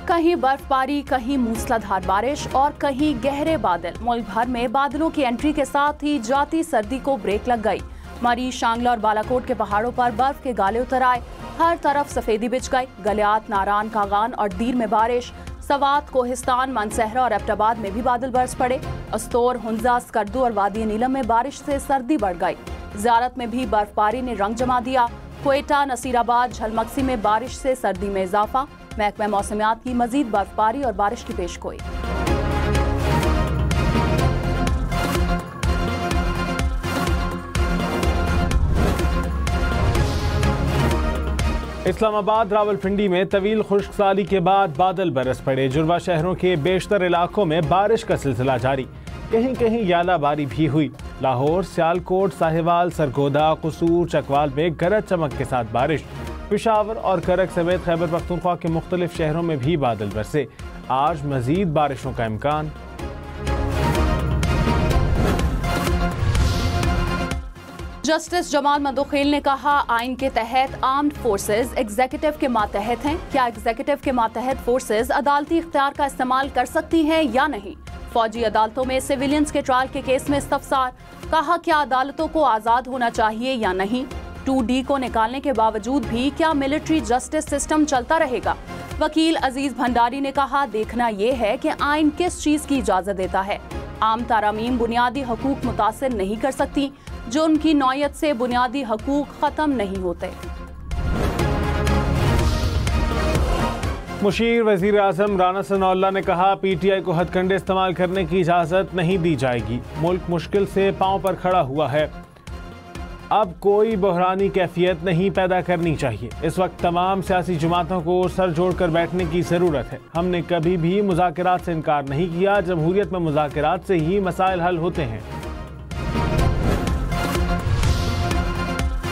कहीं बर्फबारी, कहीं मूसलाधार बारिश और कहीं गहरे बादल। मुल्क भर में बादलों की एंट्री के साथ ही जाती सर्दी को ब्रेक लग गई। मरी, शांगला और बालाकोट के पहाड़ों पर बर्फ के गाले उतर आए। हर तरफ सफेदी बिछ गई। गलियात, नारान, कागान और दीर में बारिश। सवात, कोहिस्तान, मानसहरा और एबटाबाद में भी बादल बरस पड़े। अस्तोर, हुंजा, स्कर्दू और वादी नीलम में बारिश से सर्दी बढ़ गई। ज़ियारत में भी बर्फबारी ने रंग जमा दिया। क्वेटा, नसीराबाद, झलमक्सी में बारिश से सर्दी में इजाफा। महकमा मौसमियात की मजीद बर्फबारी और बारिश की पेशगोई। इस्लामाबाद, रावलपिंडी में तवील खुश्कसाली के बाद बादल बरस पड़े। जुर्वा शहरों के बेशतर इलाकों में बारिश का सिलसिला जारी। कहीं कहीं यालाबारी भी हुई। लाहौर, सियालकोट, साहिवाल, सरगोदा, कसूर, चकवाल में गरज चमक के साथ बारिश। पेशावर और करक समेत खैबर पख्तूनख्वा के मुख्तलिफ शहरों में भी बादल बरसे। आज मजीद बारिशों का इम्कान। जस्टिस जमाल मंदोखेल ने कहा, आइन के तहत आर्म्ड फोर्सेज एग्जीक्यूटिव के मातहत हैं। क्या एग्जीक्यूटिव के मातहत फोर्सेज अदालती इख्तियार का इस्तेमाल कर सकती हैं या नहीं? फौजी अदालतों में सिविलियंस के ट्रायल के केस में इस्तफसार। कहा, क्या अदालतों को आज़ाद होना चाहिए या नहीं? 2D को निकालने के बावजूद भी क्या मिलिट्री जस्टिस सिस्टम चलता रहेगा? वकील अजीज भंडारी ने कहा, देखना यह है कि आइन किस चीज की इजाजत देता है। आम तारामीम बुनियादी हकूक मुतासिर नहीं कर सकती जो उनकी नौयत से बुनियादी हकूक खत्म नहीं होते। मुशीर वजीर आजम राना सनाउल्लाह ने कहा, PTI को हथकंडे इस्तेमाल करने की इजाज़त नहीं दी जाएगी। मुल्क मुश्किल से पांव पर खड़ा हुआ है। अब कोई बहरानी कैफियत नहीं पैदा करनी चाहिए। इस वक्त तमाम सियासी जमातों को सर जोड़कर बैठने की ज़रूरत है। हमने कभी भी मुज़ाकरात से इनकार नहीं किया। जमहूरियत में मुज़ाकरात से ही मसाइल हल होते हैं।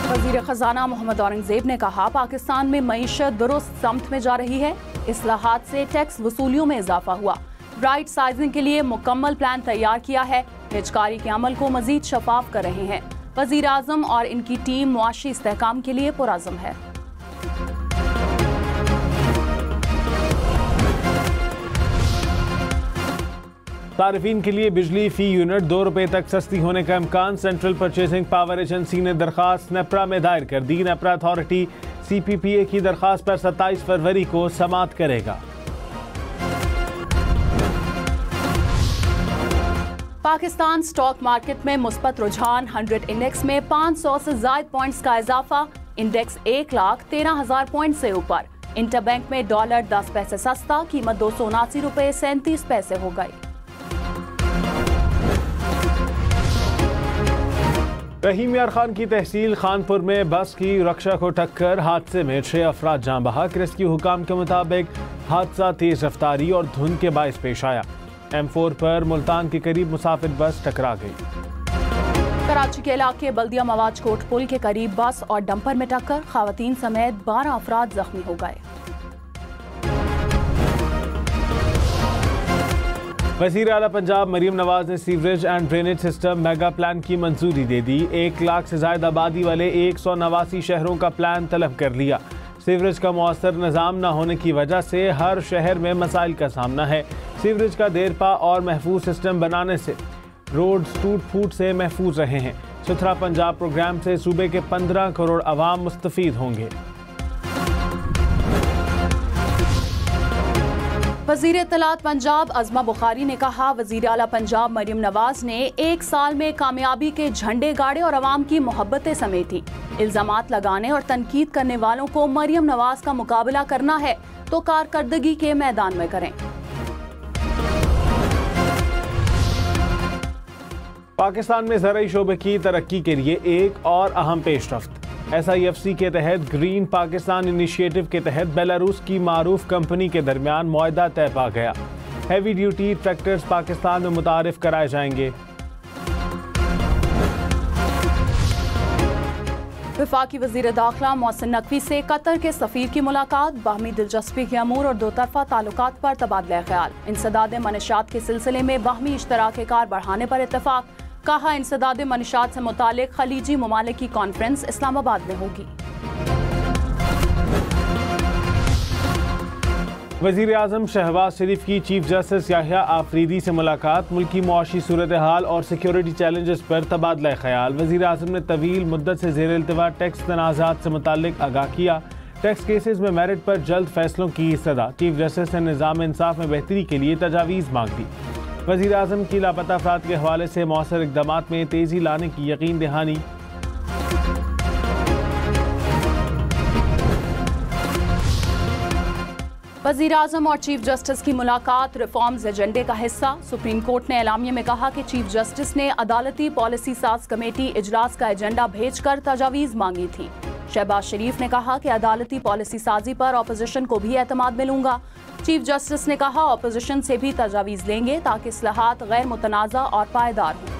वज़ीर ख़ज़ाना मोहम्मद औरंगज़ेब ने कहा, पाकिस्तान में मईशत दुरुस्त समत में जा रही है। इस्लाहात से टैक्स वसूलियों में इजाफा हुआ। राइट साइजिंग के लिए मुकम्मल प्लान तैयार किया है। निजकारी के अमल को मजीद शफाफ कर रहे हैं। वज़ीर आज़म और इनकी टीम मुआशी इस्तेहकाम के लिए पुरअज़्म है। सार्फिन के लिए बिजली फी यूनिट 2 रुपए तक सस्ती होने का इम्कान। सेंट्रल परचेजिंग पावर एजेंसी ने दरखास्त नेपरा में दायर कर दी। नेपरा अथॉरिटी CPPA की दरखास्त पर 27 फरवरी को समाअत करेगा। पाकिस्तान स्टॉक मार्केट में मुस्बत रुझान। 100 इंडेक्स में 500 से ज़ायद पॉइंट्स का इजाफा। इंडेक्स 1,13,000 पॉइंट से ऊपर। इंटरबैंक में डॉलर 10 पैसे सस्ता, कीमत 279 रुपए 37 पैसे हो गई। रहीम यार खान की तहसील खानपुर में बस की रक्षा को टक्कर। हादसे में 6 अफराद जाँ बहक। रेस्क्यू हुकाम के मुताबिक हादसा तेज रफ्तारी और धुंध के बायस पेश आया। M4 पर मुल्तान के करीब मुसाफिर बस टकरा गई। कराची के इलाके बल्दिया मवाज कोट पुल के करीब बस और डंपर में टक्कर। खवातीन समेत 12 अफराद जख्मी हो गए। वज़ीर आला पंजाब मरीम नवाज ने sewerage and drainage system mega plan की मंजूरी दे दी। 1 लाख से ज्यादा आबादी वाले 189 शहरों का प्लान तलब कर लिया। सीवरेज का मौसर निज़ाम न होने की वजह से हर शहर में मसाइल का सामना है। सीवरेज का देरपा और महफूज सिस्टम बनाने से रोड्स टूट फूट से महफूज रहे हैं। सुथरा पंजाब प्रोग्राम से सूबे के 15 करोड़ अवाम मुस्तफीद होंगे। वज़ीर इत्तलात पंजाब अज़मा बुखारी ने कहा, वज़ीर आला पंजाब मरीम नवाज ने 1 साल में कामयाबी के झंडे गाड़े और अवाम की मोहब्बतें समेटी। इल्ज़ामात लगाने और तनकीद करने वालों को मरीम नवाज का मुकाबला करना है तो कारकर्दगी के मैदान में करें। पाकिस्तान में ज़राई शोबे की तरक्की के लिए एक और अहम पेशरफ्त। SIFC के तहत ग्रीन पाकिस्तान इनिशिएटिव के तहत बेलारूस की मारूफ कंपनी के दरमियान मुआहदा तय पा गया। हैवी ड्यूटी ट्रैक्टर्स पाकिस्तान में मुतारिफ कराए जाएंगे। वफाकी वज़ीर दाखिला मोहसिन नकवी से कतर के सफ़ीर की मुलाकात। बाहमी दिलचस्पी के अमूर और दो तरफा ताल्लुकात पर तबादला ख्याल। इंसदाद मनशात के सिलसिले में बाहमी इश्तराक कार बढ़ाने पर इत्तफाक। कहा, इंसदाद मनशात से मुतालिक खलीजी ममालिक की कॉन्फ्रेंस इस्लामाबाद में होगी। वज़ीर आज़म शहबाज शरीफ की चीफ जस्टिस याहिया आफरीदी से मुलाकात, मुल्की मुआशी सूरत हाल और सिक्योरिटी चैलेंजेस पर तबादला ख्याल। वज़ीर आज़म ने तवील मुद्दत से ज़ेर इल्तिवा टैक्स तनाज़ात से मुताल्लिक आगाह किया। टैक्स केसेस में मेरिट पर जल्द फैसलों की सदा। चीफ जस्टिस ने निज़ाम इंसाफ में बेहतरी के लिए तजावीज़ मांग दी। वज़ीर आज़म की लापता अफराद के हवाले से मौसर इक़दामात में तेज़ी लाने की यकीन दहानी। वज़ीर आज़म और चीफ जस्टिस की मुलाकात रिफॉर्म्स एजेंडे का हिस्सा। सुप्रीम कोर्ट ने एलामिया में कहा कि चीफ जस्टिस ने अदालती पॉलिसी साज कमेटी इजलास का एजेंडा भेजकर तजावीज़ मांगी थी। शहबाज शरीफ ने कहा कि अदालती पॉलिसी साजी पर अपोजिशन को भी एतमाद मिलूंगा। चीफ जस्टिस ने कहा अपोजिशन से भी तजावीज़ लेंगे ताकि इस्लाहात गैर मुतनाज़ा और पायदार हों।